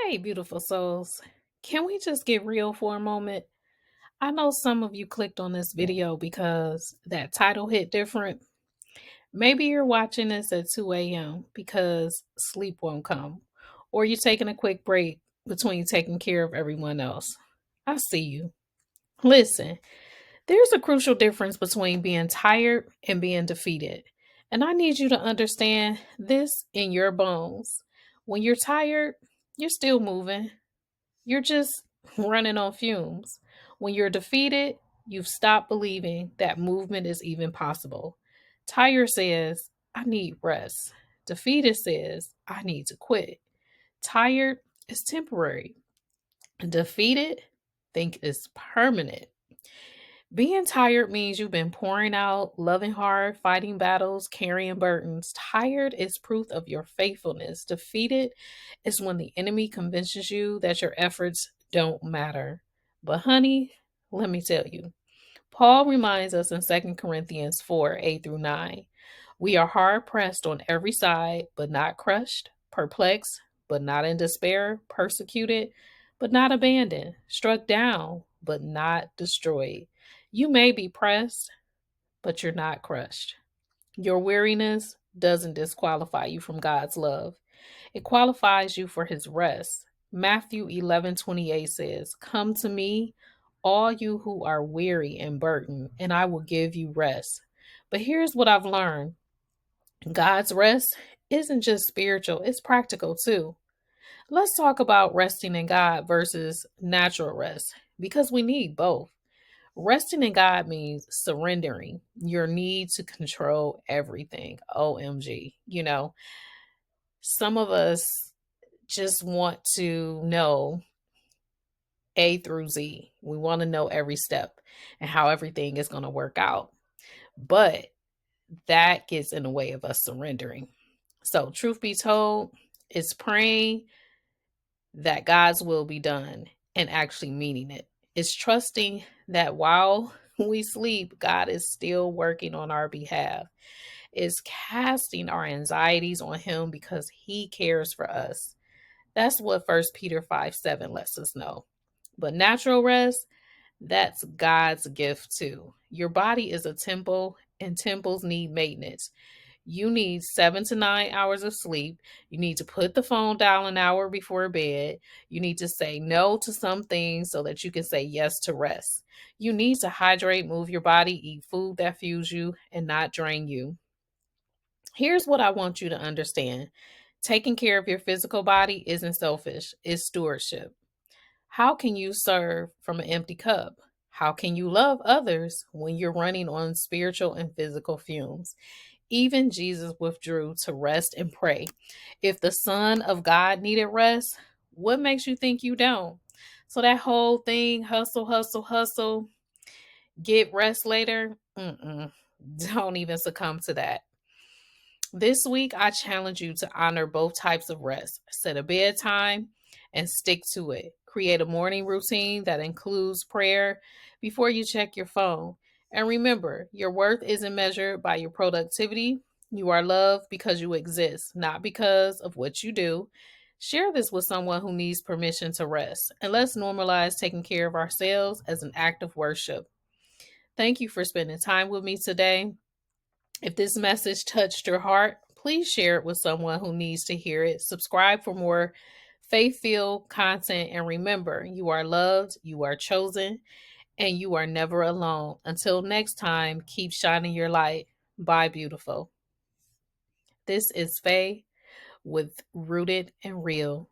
Hey, beautiful souls. Can we just get real for a moment? I know some of you clicked on this video because that title hit different. Maybe you're watching this at 2 a.m. because sleep won't come, or you're taking a quick break between taking care of everyone else. I see you. Listen, there's a crucial difference between being tired and being defeated. And I need you to understand this in your bones. When you're tired, you're still moving. You're just running on fumes. When you're defeated, you've stopped believing that movement is even possible. Tired says, I need rest. Defeated says, I need to quit. Tired is temporary. Defeated, think is permanent. Being tired means you've been pouring out, loving hard, fighting battles, carrying burdens. Tired is proof of your faithfulness. Defeated is when the enemy convinces you that your efforts don't matter. But, honey, let me tell you, Paul reminds us in 2 Corinthians 4 8 through 9. We are hard pressed on every side, but not crushed, perplexed, but not in despair, persecuted, but not abandoned, struck down, but not destroyed. You may be pressed, but you're not crushed. Your weariness doesn't disqualify you from God's love, it qualifies you for his rest. Matthew 11:28 says, Come to me, all you who are weary and burdened, and I will give you rest. But here's what I've learned God's rest isn't just spiritual, it's practical too. Let's talk about resting in God versus natural rest because we need both. Resting in God means surrendering your need to control everything. OMG. Some of us just want to know A through Z. We want to know every step and how everything is going to work out. But that gets in the way of us surrendering. So, truth be told, it's praying that God's will be done and actually meaning it. It's trusting that while we sleep, God is still working on our behalf. It's casting our anxieties on Him because He cares for us. That's what 1 Peter 5:7 lets us know. But natural rest, that's God's gift too. Your body is a temple, and temples need maintenance. You need 7 to 9 hours of sleep. You need to put the phone down an hour before bed. You need to say no to some things so that you can say yes to rest. You need to hydrate, move your body, eat food that fuels you and not drain you. Here's what I want you to understand taking care of your physical body isn't selfish, it's stewardship. How can you serve from an empty cup? How can you love others when you're running on spiritual and physical fumes? Even Jesus withdrew to rest and pray. If the Son of God needed rest, what makes you think you don't? So that whole thing, hustle, hustle, hustle, get rest later, don't even succumb to that. This week, I challenge you to honor both types of rest. Set a bedtime and stick to it. Create a morning routine that includes prayer before you check your phone. And remember, your worth isn't measured by your productivity. You are loved because you exist, not because of what you do. Share this with someone who needs permission to rest. And let's normalize taking care of ourselves as an act of worship. Thank you for spending time with me today. If this message touched your heart, please share it with someone who needs to hear it. Subscribe for more faith-filled content. And remember, you are loved, you are chosen, and you are never alone. Until next time, keep shining your light. Bye, beautiful. This is Faye with Rooted and Real.